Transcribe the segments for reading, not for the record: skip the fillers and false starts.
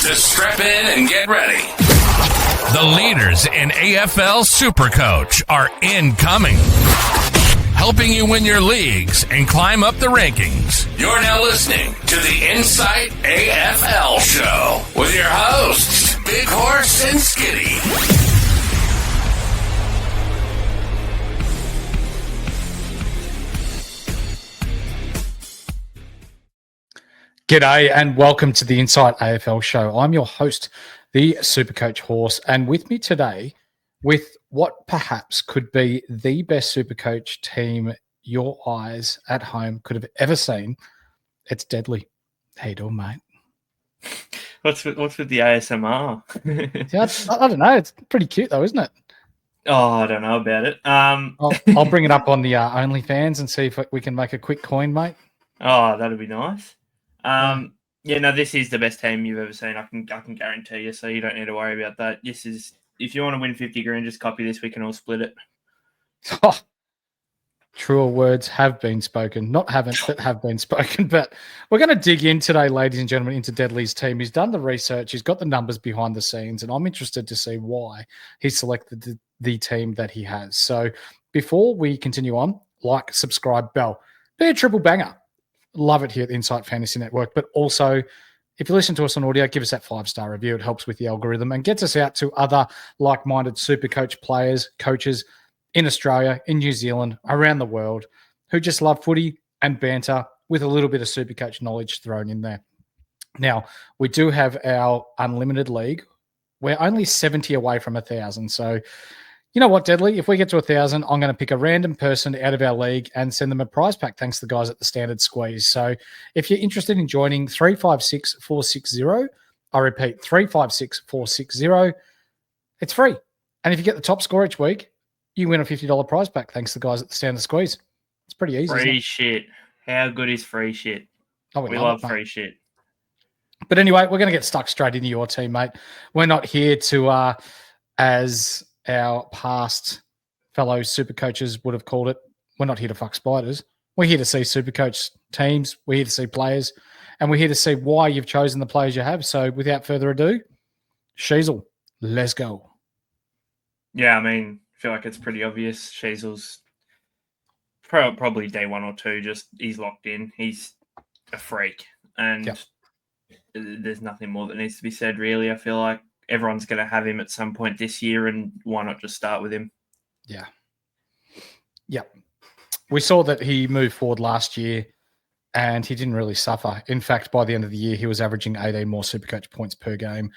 So strap in and get ready. The leaders in AFL SuperCoach are incoming, helping you win your leagues and climb up the rankings. You're now listening to the Insight AFL Show with your hosts, Big Horse and Skitty. G'day and welcome to the Insight AFL Show. I'm your host, the SuperCoach Horse, and with me today, with what perhaps could be the best SuperCoach team your eyes at home could have ever seen, it's Deadly. How you doing, mate? What's with the ASMR? Yeah, I don't know. It's pretty cute though, isn't it? Oh, I don't know about it. I'll bring it up on the OnlyFans and see if we can make a quick coin, mate. Oh, that'd be nice. This is the best team you've ever seen. I can guarantee you. So you don't need to worry about that. This is, if you want to win 50 grand, just copy this. We can all split it. Oh, truer words have been spoken. Not haven't, but have been spoken. But we're going to dig in today, ladies and gentlemen, into Deadly's team. He's done the research. He's got the numbers behind the scenes, and I'm interested to see why he selected the team that he has. So before we continue on, like, subscribe, bell. Be a triple banger. Love it here at the Insight Fantasy Network. But also, if you listen to us on audio, give us that 5-star review. It helps with the algorithm and gets us out to other like-minded SuperCoach players, coaches in Australia, in New Zealand, around the world, who just love footy and banter with a little bit of SuperCoach knowledge thrown in there. Now, we do have our unlimited league. We're only 70 away from 1,000. So, you know what, Deadly? If we get to 1,000, I'm going to pick a random person out of our league and send them a prize pack, thanks to the guys at the Standard Squeeze. So if you're interested in joining 356460, I repeat, 356460, it's free. And if you get the top score each week, you win a $50 prize pack, thanks to the guys at the Standard Squeeze. It's pretty easy. Free shit. How good is free shit? Oh, we love free shit. But anyway, we're going to get stuck straight into your team, mate. We're not here to, as our past fellow super coaches would have called it, we're not here to fuck spiders. We're here to see super coach teams. We're here to see players. And we're here to see why you've chosen the players you have. So without further ado, Sheezel, let's go. Yeah, I mean, I feel like it's pretty obvious. Sheezel's probably day 1 or 2, just he's locked in. He's a freak. And there's nothing more that needs to be said, really. I feel like everyone's going to have him at some point this year, and why not just start with him? Yeah. Yep. We saw that he moved forward last year and he didn't really suffer. In fact, by the end of the year, he was averaging 18 more SuperCoach points per game.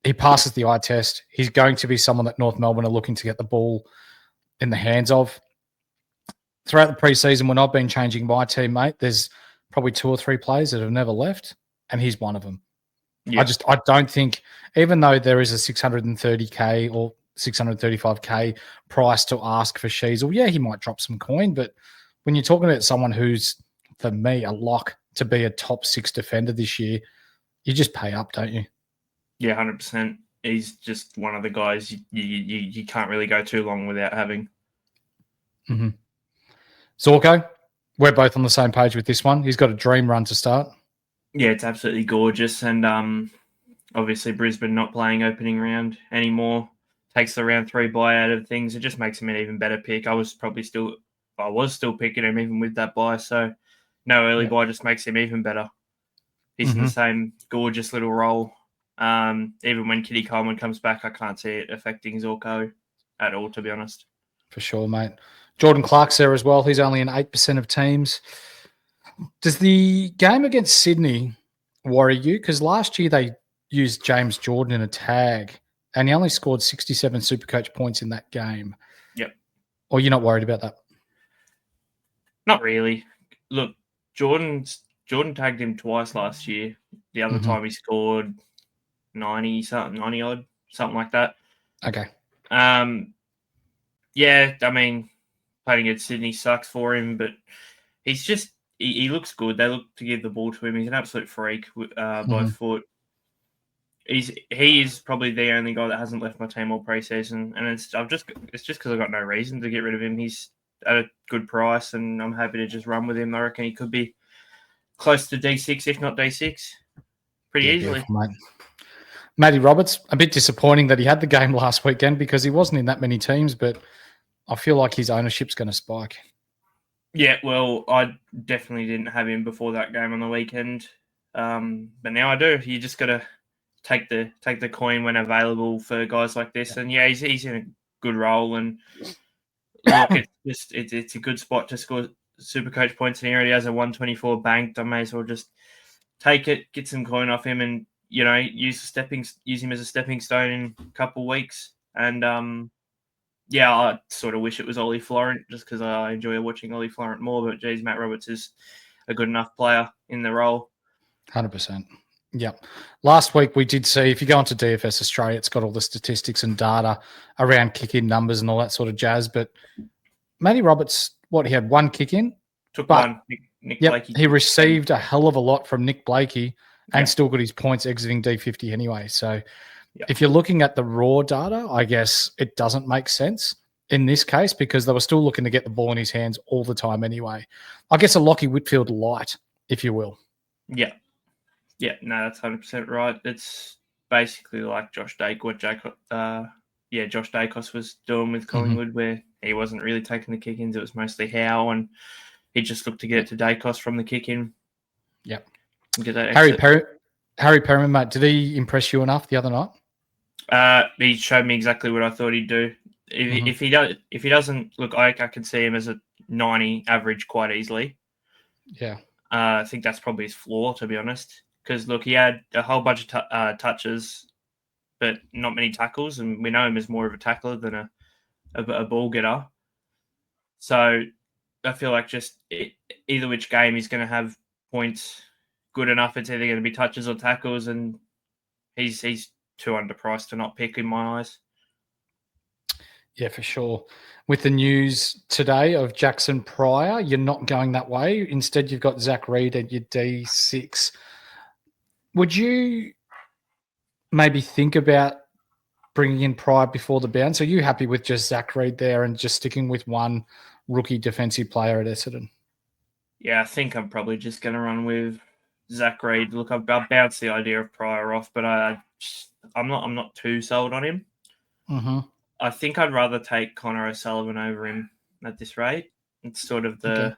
He passes the eye test. He's going to be someone that North Melbourne are looking to get the ball in the hands of. Throughout the preseason, when I've been changing my team, mate, there's probably 2 or 3 players that have never left, and he's one of them. Yep. I don't think, even though there is a 630K or 635K price to ask for Sheezel, yeah, he might drop some coin, but when you're talking about someone who's, for me, a lock to be a top 6 defender this year, you just pay up, don't you? Yeah, 100%. He's just one of the guys you can't really go too long without having. Mm-hmm. Zorko, we're both on the same page with this one. He's got a dream run to start. Yeah, it's absolutely gorgeous. And obviously Brisbane not playing opening round anymore takes the round 3 bye out of things. It just makes him an even better pick. I was still picking him even with that bye. So no early bye just makes him even better. He's in the same gorgeous little role. Even when Kitty Coleman comes back, I can't see it affecting Zorko at all, to be honest. For sure, mate. Jordan Clark's there as well. He's only in 8% of teams. Does the game against Sydney worry you? Because last year they used James Jordan in a tag and he only scored 67 SuperCoach points in that game. Yep. Or you're not worried about that? Not really. Look, Jordan tagged him twice last year. The other time he scored 90 odd, something like that. Okay. Yeah, I mean, playing against Sydney sucks for him, but he's just, he looks good. They look to give the ball to him. He's an absolute freak by foot. He is probably the only guy that hasn't left my team all preseason, and it's just because I've got no reason to get rid of him. He's at a good price, and I'm happy to just run with him. I reckon he could be close to D6, if not D6, pretty easily. Mate. Matty Roberts, a bit disappointing that he had the game last weekend because he wasn't in that many teams, but I feel like his ownership's going to spike. Yeah, well, I definitely didn't have him before that game on the weekend, but now I do. You just got to take the coin when available for guys like this, and yeah, he's in a good role. And look, it's a good spot to score SuperCoach points, and he already has a 124 banked. I may as well just take it, get some coin off him, and use him as a stepping stone in a couple of weeks. And yeah, I sort of wish it was Ollie Florent just because I enjoy watching Ollie Florent more. But geez, Matt Roberts is a good enough player in the role. 100%. Yep. Last week we did see, if you go onto DFS Australia, it's got all the statistics and data around kick-in numbers and all that sort of jazz. But Matty Roberts, he had one kick-in? Took one. Nick Blakey. He received a hell of a lot from Nick Blakey and still got his points exiting D50 anyway. So if you're looking at the raw data, I guess it doesn't make sense in this case because they were still looking to get the ball in his hands all the time anyway. I guess a Lockie Whitfield light, if you will. Yeah. Yeah, no, that's 100% right. It's basically like Josh Dacos was doing with Collingwood, where he wasn't really taking the kick-ins. It was mostly Howe, and he just looked to get it to Dacos from the kick-in. Yep. Get that Harry Perriman, mate, did he impress you enough the other night? He showed me exactly what I thought he'd do. If he doesn't look, I can see him as a 90 average quite easily. Yeah. I think that's probably his flaw, to be honest. Because, look, he had a whole bunch of touches, but not many tackles, and we know him as more of a tackler than a ball getter. So I feel like either which game he's going to have points good enough. It's either going to be touches or tackles, and he's too underpriced to not pick in my eyes. Yeah, for sure. With the news today of Jackson Pryor, you're not going that way. Instead, you've got Zach Reid at your D6. Would you maybe think about bringing in Pryor before the bounce? Are you happy with just Zach Reid there and just sticking with one rookie defensive player at Essendon? Yeah, I think I'm probably just going to run with Zach Reid. Look, I've bounced the idea of Pryor off, but I'm not too sold on him. Mm-hmm. I think I'd rather take Connor O'Sullivan over him at this rate. It's sort of the... Okay.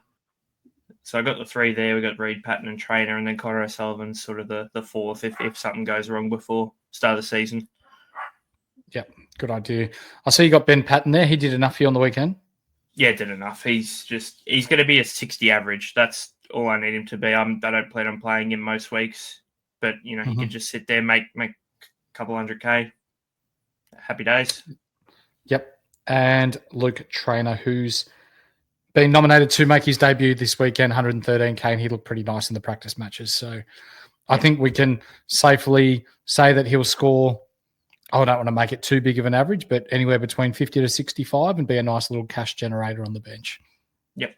So I got the three there. We got Reid, Patton, and Trainer, and then Connor O'Sullivan's sort of the fourth if something goes wrong before start of the season. Yep, good idea. I see you got Ben Patton there. He did enough for you on the weekend? Yeah, did enough. He's going to be a 60 average. That's all I need him to be. I don't plan on playing him most weeks, but he can just sit there, make a couple $100K. Happy days. Yep. And Luke Trainer, who's been nominated to make his debut this weekend, 113K, and he looked pretty nice in the practice matches. So I think we can safely say that he'll score, I don't want to make it too big of an average, but anywhere between 50 to 65 and be a nice little cash generator on the bench. Yep.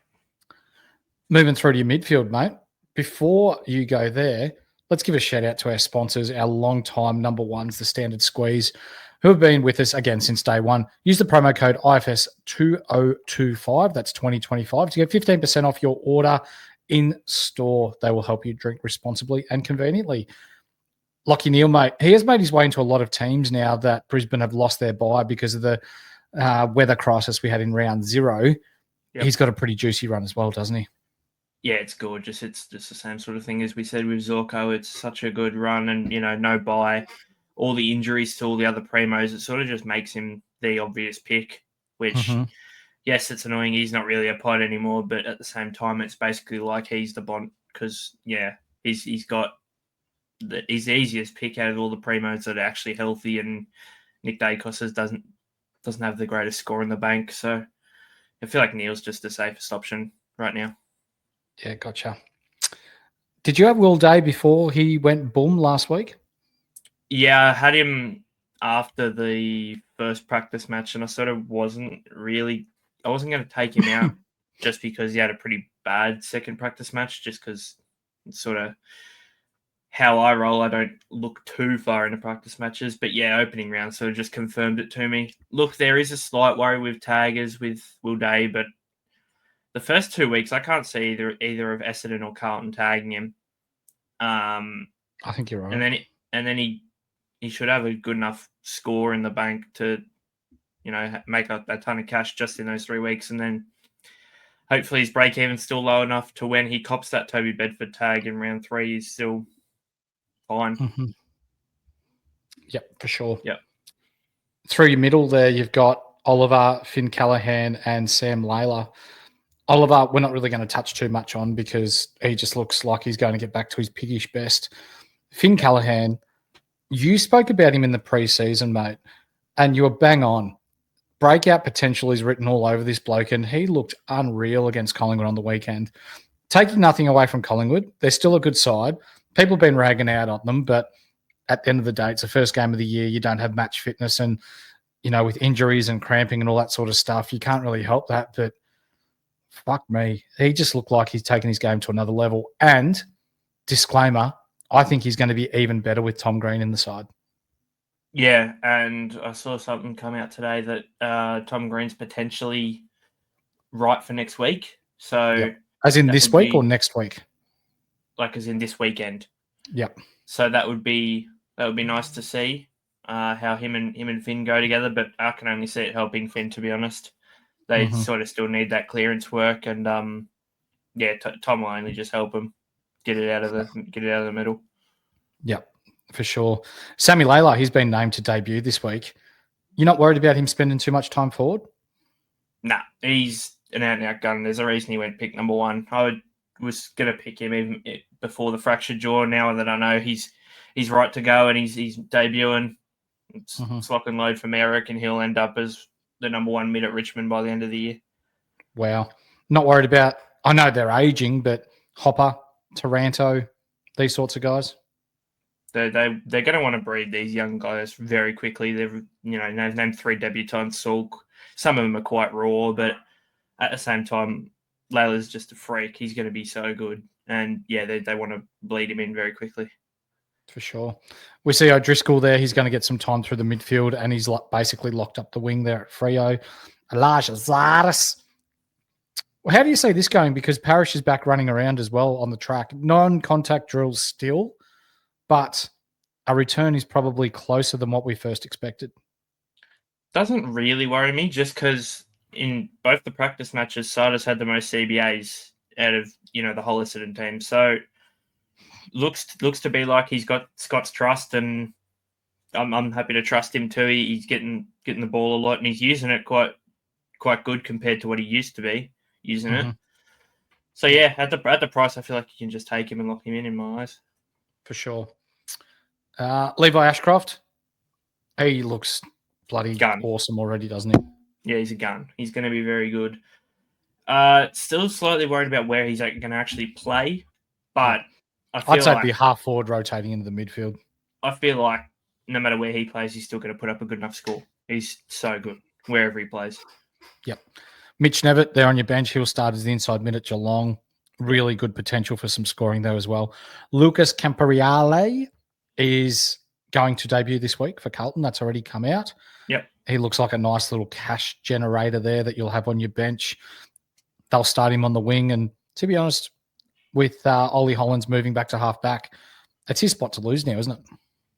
Moving through to your midfield, mate. Before you go there, let's give a shout out to our sponsors, our long-time number ones, the Standard Squeeze, who have been with us again since day one. Use the promo code IFS2025, that's 2025, to get 15% off your order in store. They will help you drink responsibly and conveniently. Lachie Neale, mate, he has made his way into a lot of teams now that Brisbane have lost their bye because of the weather crisis we had in round 0. Yep. He's got a pretty juicy run as well, doesn't he? Yeah, it's gorgeous. It's just the same sort of thing as we said with Zorko. It's such a good run and, no bye. All the injuries to all the other primos, it sort of just makes him the obvious pick, which, yes, it's annoying. He's not really a pod anymore, but at the same time, it's basically like he's the Bond because, he's the easiest pick out of all the primos that are actually healthy, and Nick Dacos doesn't have the greatest score in the bank. So I feel like Neil's just the safest option right now. Yeah, gotcha. Did you have Will Day before he went boom last week? Yeah, I had him after the first practice match, and I sort of wasn't going to take him out just because he had a pretty bad second practice match, just because it's sort of how I roll. I don't look too far into practice matches, but yeah, opening round sort of just confirmed it to me. Look, there is a slight worry with taggers with Will Day, but the first 2 weeks, I can't see either of Essendon or Carlton tagging him. I think you're right. And then he he should have a good enough score in the bank to, make a ton of cash just in those 3 weeks. And then hopefully his break even's still low enough to when he cops that Toby Bedford tag in round 3, he's still fine. Mm-hmm. Yep, for sure. Yep. Through your middle there, you've got Oliver, Finn Callahan, and Sam Layla. Oliver, we're not really going to touch too much on because he just looks like he's going to get back to his piggish best. Finn Callahan, you spoke about him in the preseason, mate, and you were bang on. Breakout potential is written all over this bloke, and he looked unreal against Collingwood on the weekend. Taking nothing away from Collingwood, they're still a good side. People have been ragging out on them, but at the end of the day, it's the first game of the year. You don't have match fitness, and, with injuries and cramping and all that sort of stuff, you can't really help that. But fuck me, he just looked like he's taken his game to another level. And disclaimer, I think he's going to be even better with Tom Green in the side. Yeah, and I saw something come out today that Tom Green's potentially right for next week. So, yep. As in this week or next week? Like as in this weekend. Yep. So that would be nice to see how him and Finn go together. But I can only see it helping Finn, to be honest. They sort of still need that clearance work, and Tom will only just help him get it out of the middle. Yep. For sure. Sammy Layla, he's been named to debut this week. You're not worried about him spending too much time forward? Nah, he's an out-and-out gun. There's a reason he went pick number 1. I was going to pick him even before the fractured jaw. Now that I know he's right to go and he's debuting, it's lock and load for me. I reckon he'll end up as the number 1 mid at Richmond by the end of the year. Wow. Not worried about, I know they're aging, but Hopper, Taranto, these sorts of guys? They're going to want to breed these young guys very quickly. They've named 3 debutants. So some of them are quite raw, but at the same time, Layla's just a freak. He's going to be so good, and they want to bleed him in very quickly. For sure. We see O'Driscoll there. He's going to get some time through the midfield, and he's basically locked up the wing there at Freo. Elijah Zardes. Well, how do you see this going? Because Parrish is back running around as well on the track. Non-contact drills still, but a return is probably closer than what we first expected. Doesn't really worry me, just because in both the practice matches, Zardes had the most CBAs out of the whole Essendon team. So looks to be like he's got Scott's trust, and I'm happy to trust him too. He's getting the ball a lot, and he's using it quite good compared to what he used to be using it. So at the price, I feel like you can just take him and lock him in my eyes. For sure. Levi Ashcroft, he looks bloody awesome already, doesn't he? Yeah, he's a gun. He's going to be very good. Still slightly worried about where he's going to actually play, but I'd say it'd be half forward rotating into the midfield. I feel like no matter where he plays, he's still going to put up a good enough score. He's so good wherever he plays. Yep. Mitch Nevitt there on your bench. He'll start as the inside mid at Geelong. Really good potential for some scoring there as well. Lucas Campariale is going to debut this week for Carlton. That's already come out. Yep. He looks like a nice little cash generator there that you'll have on your bench. They'll start him on the wing. And to be honest, with Ollie Hollands moving back to half back, it's his spot to lose now, isn't it?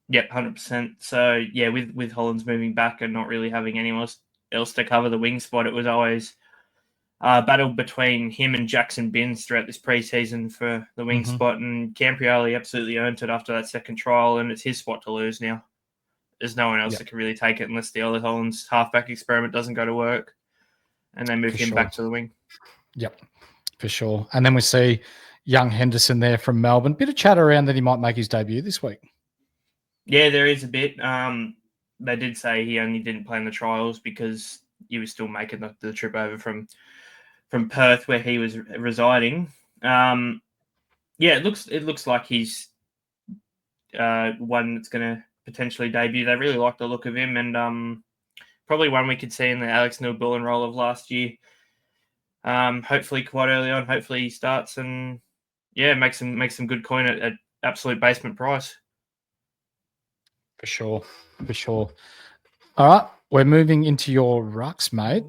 Yep, 100%. So, with Hollands moving back and not really having anyone else to cover the wing spot, it was always a battle between him and Jackson Binns throughout this preseason for the wing spot. And Camprioli absolutely earned it after that second trial, and it's his spot to lose now. There's no one else that can really take it unless the Ollie Hollands halfback experiment doesn't go to work, and they move him back to the wing. Yep, for sure. And then we see young Henderson there from Melbourne. Bit of chatter around that he might make his debut this week. Yeah, there is a bit. They did say he only didn't play in the trials because he was still making the trip over from Perth, where he was residing. It looks like he's one that's going to potentially debut. They really like the look of him, and probably one we could see in the Alex Neil-Bullen role of last year. Hopefully quite early on. Hopefully he starts and make some good coin at absolute basement price. For sure. All right, we're moving into your rucks, mate.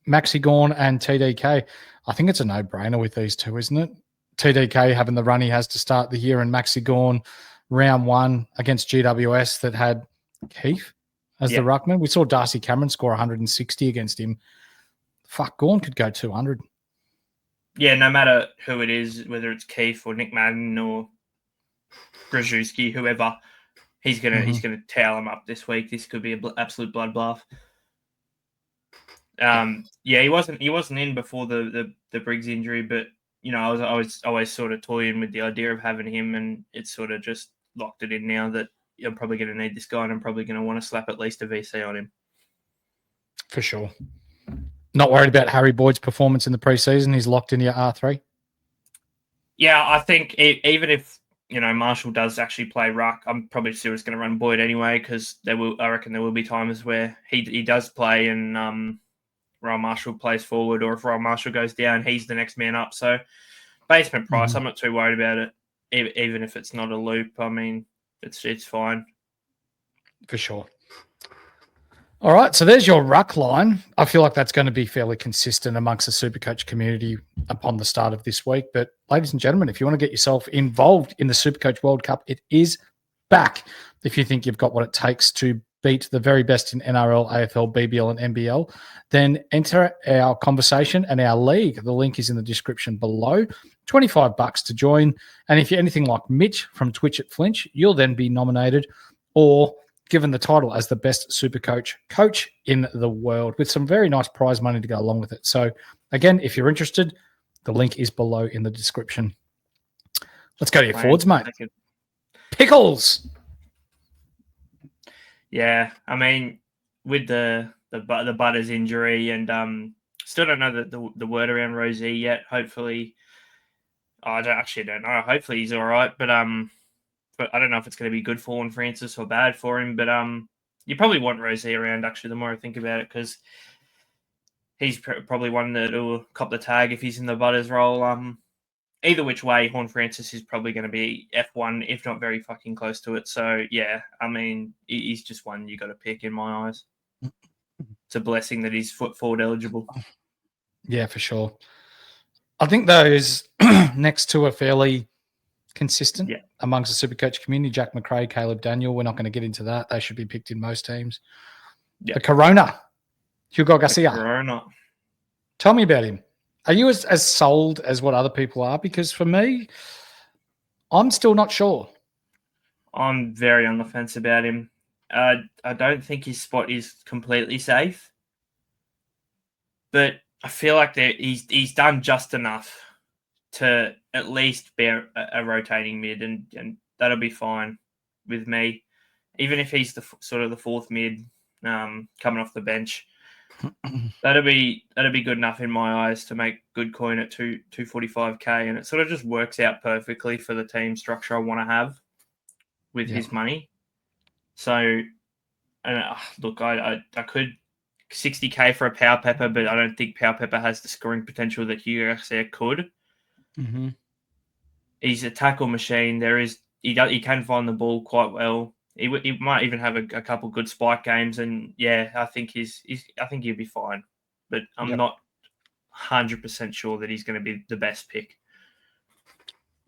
Maxi Gawn and TDK. I think it's a no-brainer with these two, isn't it? TDK having the run he has to start the year, and Maxi Gawn round one against GWS that had Keith as the ruckman. We saw Darcy Cameron score 160 against him. Fuck, Gawn could go 200. Yeah, no matter who it is, whether it's Keith or Nick Madden or Grajewski, whoever, he's gonna towel him up this week. This could be an absolute bloodbath. He wasn't in before the Briggs injury, but I was always sort of toying with the idea of having him, and it's sort of just locked it in now that I'm probably going to need this guy, and I'm probably going to want to slap at least a VC on him. For sure. Not worried about Harry Boyd's performance in the preseason. He's locked into your R3. Yeah, I think even if Marshall does actually play ruck, I'm probably still just going to run Boyd anyway, because I reckon there will be times where he does play and Ryan Marshall plays forward, or if Ryan Marshall goes down, he's the next man up. So basement price, I'm not too worried about it, even if it's not a loop. I mean, it's fine. For sure. All right, so there's your ruck line. I feel like that's going to be fairly consistent amongst the Supercoach community upon the start of this week. But ladies and gentlemen, if you want to get yourself involved in the Supercoach World Cup, it is back. If you think you've got what it takes to beat the very best in NRL, AFL, BBL, and NBL, then enter our conversation and our league. The link is in the description below. $25 to join. And if you're anything like Mitch from Twitch at Flinch, you'll then be nominated or given the title as the best Supercoach coach in the world, with some very nice prize money to go along with it. So again, if you're interested, the link is below in the description. Let's go to your forwards, mate. Pickles. Yeah, I mean, with the Butters injury, and still don't know the word around Rosie yet. Hopefully, I don't know. Hopefully he's all right, but I don't know if it's going to be good for Warren Francis or bad for him. But you probably want Rosie around, actually, the more I think about it, because he's probably one that will cop the tag if he's in the Butters role. Either which way, Horn Francis is probably going to be F1, if not very fucking close to it. So, yeah, I mean, he's just one you got to pick in my eyes. It's a blessing that he's forward eligible. Yeah, for sure. I think those next two are fairly consistent amongst the Supercoach community. Jack McRae, Caleb Daniel, we're not going to get into that. They should be picked in most teams. The Corona, Hugo Garcia. Corona. Tell me about him. Are you as sold as what other people are? Because for me, I'm still not sure. I'm very on the fence about him. I don't think his spot is completely safe, but I feel like he's done just enough to at least be a rotating mid, and that'll be fine with me. Even if he's the sort of the fourth mid coming off the bench, that'll be good enough in my eyes to make good coin at 245k, and it sort of just works out perfectly for the team structure I want to have with his money. So, look, I could 60k for a Power Pepper, but I don't think Power Pepper has the scoring potential that Hugo Garcia could. Mm-hmm. He's a tackle machine. He can find the ball quite well. He might even have a couple good spike games, and I think I think he'll be fine. But I'm not 100% sure that he's going to be the best pick.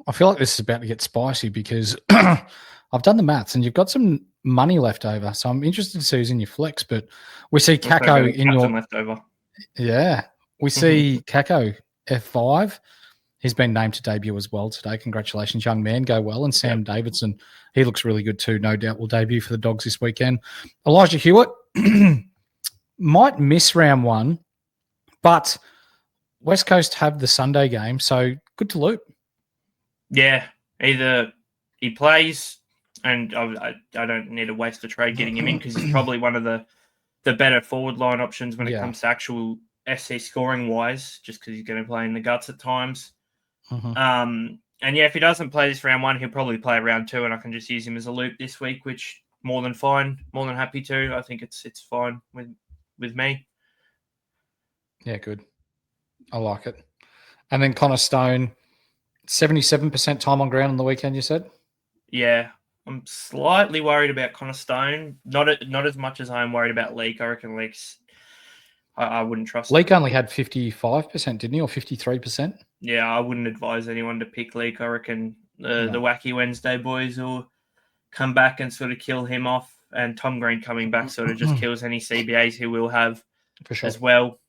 I feel like this is about to get spicy because I've done the maths and you've got some money left over. So I'm interested to see who's in your flex. But we see Kako in your leftover. Yeah, we see Kako F5. He's been named to debut as well today. Congratulations, young man. Go well. And Sam Davidson, he looks really good too. No doubt will debut for the Dogs this weekend. Elijah Hewitt might miss round one, but West Coast have the Sunday game, so good to loop. Yeah, either he plays, and I don't need to waste the trade getting him in because he's probably one of the better forward line options when it comes to actual SC scoring wise, just because he's going to play in the guts at times. Mm-hmm. And if he doesn't play this round one, he'll probably play round two, and I can just use him as a loop this week, which more than fine, more than happy to. I think it's fine with me. Yeah, good. I like it. And then Connor Stone, 77% time on ground on the weekend, you said? Yeah, I'm slightly worried about Connor Stone. Not as much as I'm worried about Leak. I reckon Leak's I wouldn't trust Leak only had 55%, didn't he, or 53%? Yeah, I wouldn't advise anyone to pick Leak. I reckon the Wacky Wednesday boys will come back and sort of kill him off, and Tom Green coming back sort of just kills any CBAs he will have For sure. as well.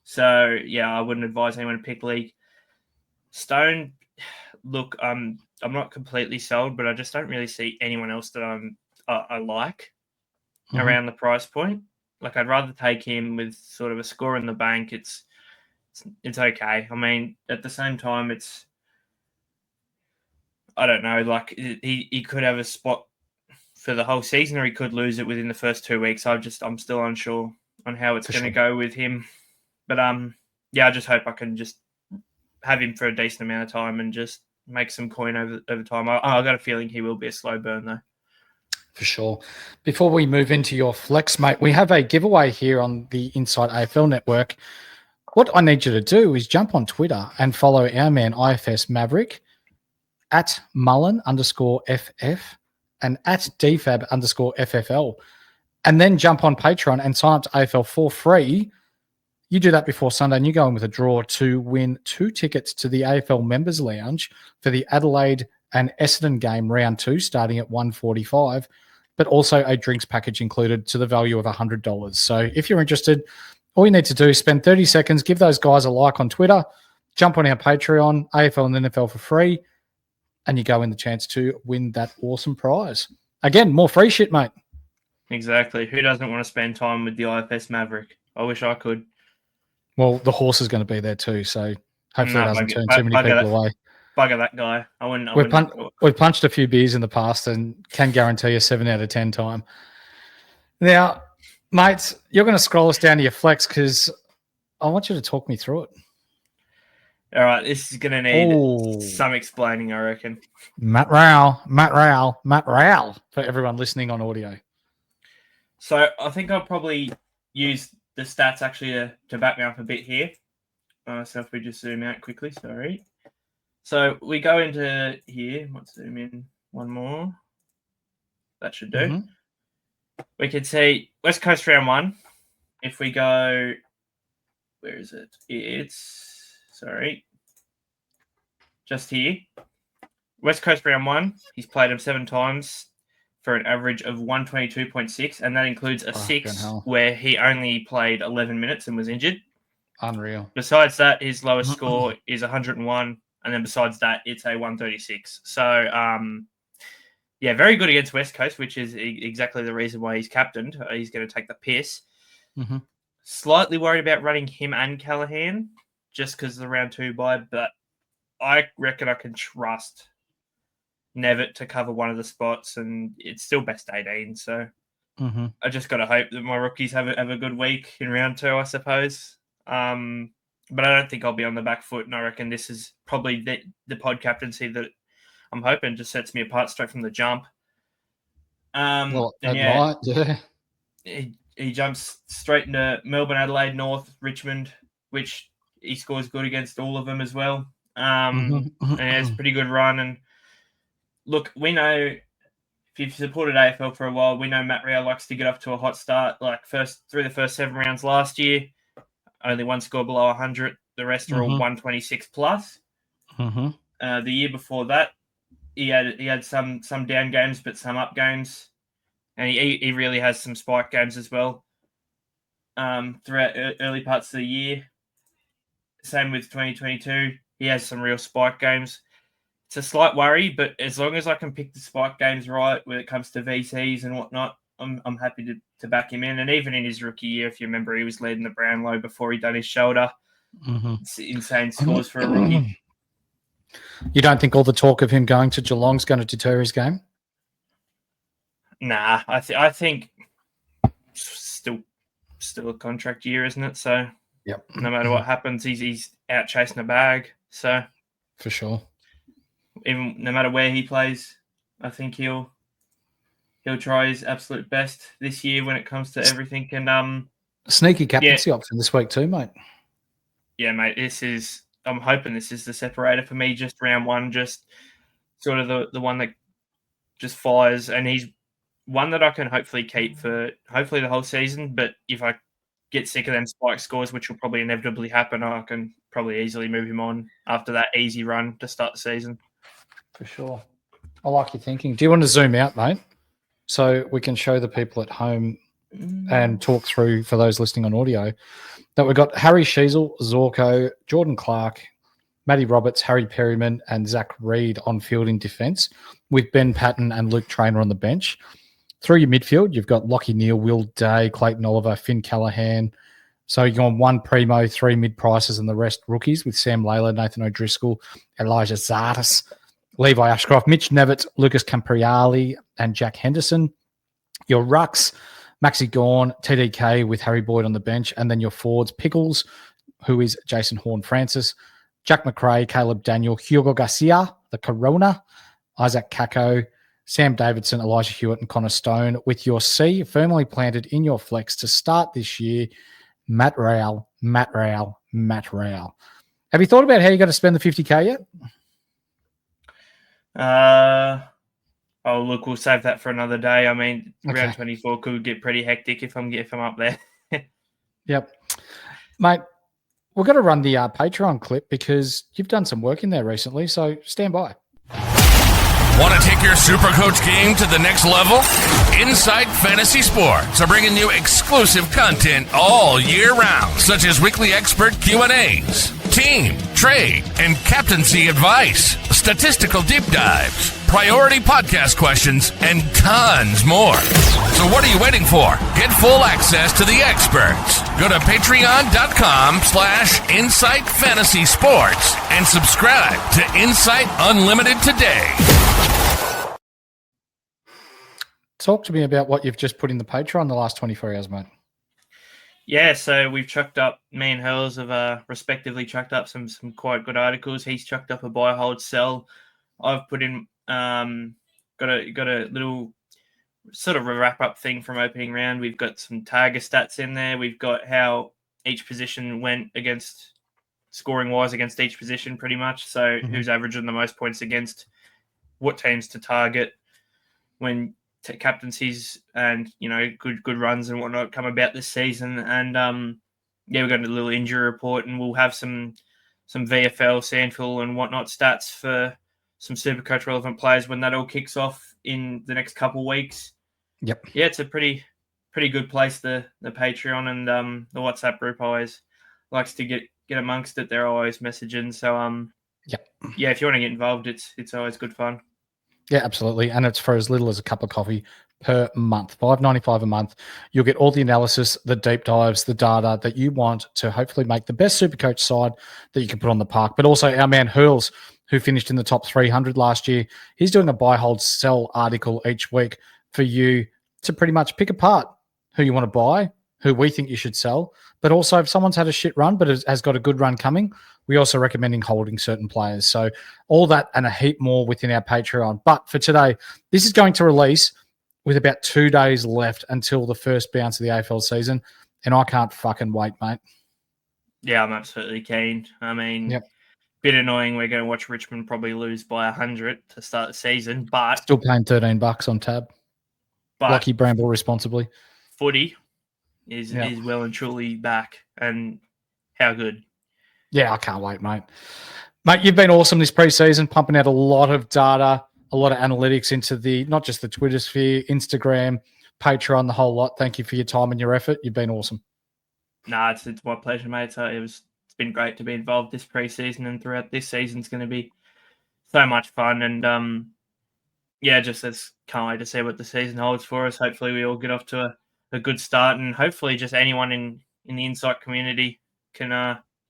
So, yeah, I wouldn't advise anyone to pick League. Stone, look, I'm not completely sold, but I just don't really see anyone else that I like around the price point. Like, I'd rather take him with sort of a score in the bank. It's okay. I mean, at the same time, I don't know, like he could have a spot for the whole season, or he could lose it within the first 2 weeks. I'm still unsure on how it's going to go with him. But yeah, I just hope I can just have him for a decent amount of time and just make some coin over time. I got a feeling he will be a slow burn though. For sure. Before we move into your flex, mate, we have a giveaway here on the Inside AFL Network. What I need you to do is jump on Twitter and follow our man IFS Maverick at Mullen_FF and at DFAB_FFL. And then jump on Patreon and sign up to AFL for free. You do that before Sunday and you go in with a draw to win 2 tickets to the AFL Members Lounge for the Adelaide and Essendon game round 2 starting at $145, but also a drinks package included to the value of $100. So if you're interested, all you need to do is spend 30 seconds, give those guys a like on Twitter, jump on our Patreon, AFL and NFL for free, and you go in the chance to win that awesome prize. Again, more free shit, mate. Exactly. Who doesn't want to spend time with the IFS Maverick? I wish I could. Well, the horse is going to be there too, so hopefully it doesn't turn too many people away. Bugger that guy. I wouldn't. We've punched a few beers in the past and can guarantee a 7 out of 10 time. Now, mates, you're going to scroll us down to your flex because I want you to talk me through it. All right, this is going to need some explaining, I reckon. Matt Rowell for everyone listening on audio. So I think I'll probably use the stats actually to back me up a bit here. So if we just zoom out quickly, sorry. So we go into here. Let's zoom in one more. That should do. Mm-hmm. We can see West Coast round 1. If we go, where is it? Just here. West Coast round 1. He's played him 7 times for an average of 122.6, and that includes a 6 where he only played 11 minutes and was injured. Unreal. Besides that, his lowest score is 101. And then besides that, it's a 136. So, yeah, very good against West Coast, which is exactly the reason why he's captained. He's going to take the piss. Mm-hmm. Slightly worried about running him and Callaghan just because of the round 2 bye, but I reckon I can trust Nevitt to cover one of the spots, and it's still best 18. So I just got to hope that my rookies have a good week in round 2, I suppose. But I don't think I'll be on the back foot, and I reckon this is probably the pod captaincy that I'm hoping just sets me apart straight from the jump. He jumps straight into Melbourne, Adelaide, North, Richmond, which he scores good against all of them as well. And it's a pretty good run. And look, we know if you've supported AFL for a while, we know Matt Rowell likes to get off to a hot start. Like through the first 7 rounds last year, only one score below 100. The rest are all 126 plus. The year before that, he had some down games, but some up games, and he really has some spike games as well. Throughout early parts of the year, same with 2022, he has some real spike games. It's a slight worry, but as long as I can pick the spike games right when it comes to VCs and whatnot, I'm happy to back him in. And even in his rookie year, if you remember, he was leading the Brownlow before he done his shoulder. It's insane scores for a rookie. You don't think all the talk of him going to Geelong's going to deter his game? Nah, I think still a contract year, isn't it? So no matter what happens, he's out chasing a bag. So for sure, even no matter where he plays, I think he'll try his absolute best this year when it comes to everything. And sneaky captaincy option this week too, mate. Yeah, mate. I'm hoping this is the separator for me. Just round 1, just sort of the one that just fires, and he's one that I can hopefully keep for hopefully the whole season. But if I get sick of them spike scores, which will probably inevitably happen, I can probably easily move him on after that easy run to start the season. For sure. I like your thinking. Do you want to zoom out, mate, so we can show the people at home and talk through, for those listening on audio, that we've got Harry Sheasel, Zorko, Jordan Clark, Matty Roberts, Harry Perryman, and Zach Reed on field in defence, with Ben Patton and Luke Traynor on the bench. Through your midfield, you've got Lockie Neal, Will Day, Clayton Oliver, Finn Callaghan. So you're on one primo, 3 mid-prices, and the rest rookies with Sam Layla, Nathan O'Driscoll, Elijah Zardes, Levi Ashcroft, Mitch Nevitz, Lucas Campriali, and Jack Henderson. Your rucks, Maxi Gawn, TDK with Harry Boyd on the bench, and then your forwards, Pickles, who is Jason Horn-Francis, Jack McRae, Caleb Daniel, Hugo Garcia, the Corona, Isaac Kako, Sam Davidson, Elijah Hewitt, and Connor Stone, with your C firmly planted in your flex to start this year, Matt Rowell. Have you thought about how you're going to spend the 50K yet? Look, we'll save that for another day. I mean, Okay. round 24 could get pretty hectic if I'm up there. Yep. Mate, we're going to run the Patreon clip because you've done some work in there recently, so stand by. Want to take your SuperCoach game to the next level? Inside Fantasy Sports are bringing you exclusive content all year round, such as weekly expert Q&As, team, trade, and captaincy advice, statistical deep dives, priority podcast questions, and tons more. So what are you waiting for? Get full access to the experts. Go to patreon.com/Insight Fantasy Sports and subscribe to Insight Unlimited today. Talk to me about what you've just put in the Patreon the last 24 hours, mate. Yeah, so we've chucked up, me and Hurls have respectively chucked up some quite good articles. He's chucked up a buy, hold, sell. I've put in, got a little sort of a wrap-up thing from opening round. We've got some Targa stats in there. We've got how each position went against, scoring-wise against each position pretty much. So who's averaging the most points against, what teams to target when captaincies and, you know, good runs and whatnot come about this season. And we've got a little injury report, and we'll have some VFL, Sandfill and whatnot stats for some SuperCoach relevant players when that all kicks off in the next couple of weeks. Yep. Yeah, it's a pretty good place, the Patreon, and the WhatsApp group always likes to get amongst it. They're always messaging. So yeah, if you want to get involved, it's always good fun. Yeah, absolutely. And it's for as little as a cup of coffee per month, $5.95 a month. You'll get all the analysis, the deep dives, the data that you want to hopefully make the best SuperCoach side that you can put on the park. But also our man Hurls, who finished in the top 300 last year, he's doing a buy, hold, sell article each week for you to pretty much pick apart who you want to buy, who we think you should sell. But also if someone's had a shit run but has got a good run coming, we also recommending holding certain players. So all that and a heap more within our Patreon. But for today, this is going to release with about 2 days left until the first bounce of the AFL season. And I can't fucking wait, mate. Yeah, I'm absolutely keen. I mean, bit annoying. We're going to watch Richmond probably lose by 100 to start the season, but still paying $13 on tab. Lucky Bramble responsibly. Footy is well and truly back, and how good. Yeah, I can't wait, mate. Mate, you've been awesome this preseason, pumping out a lot of data, a lot of analytics into not just the Twitter sphere, Instagram, Patreon, the whole lot. Thank you for your time and your effort. You've been awesome. Nah, it's my pleasure, mate. So it's been great to be involved this preseason, and throughout this season, it's going to be so much fun. And can't wait to see what the season holds for us. Hopefully, we all get off to a good start, and hopefully, just anyone in the Insight community can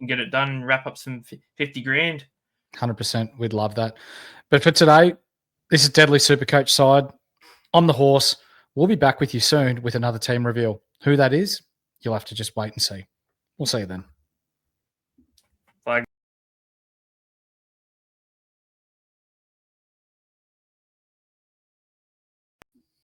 get it done and wrap up some 50 grand. 100%. We'd love that. But for today, this is Deadly SuperCoach side. I'm the horse. We'll be back with you soon with another team reveal. Who that is, you'll have to just wait and see. We'll see you then. Bye.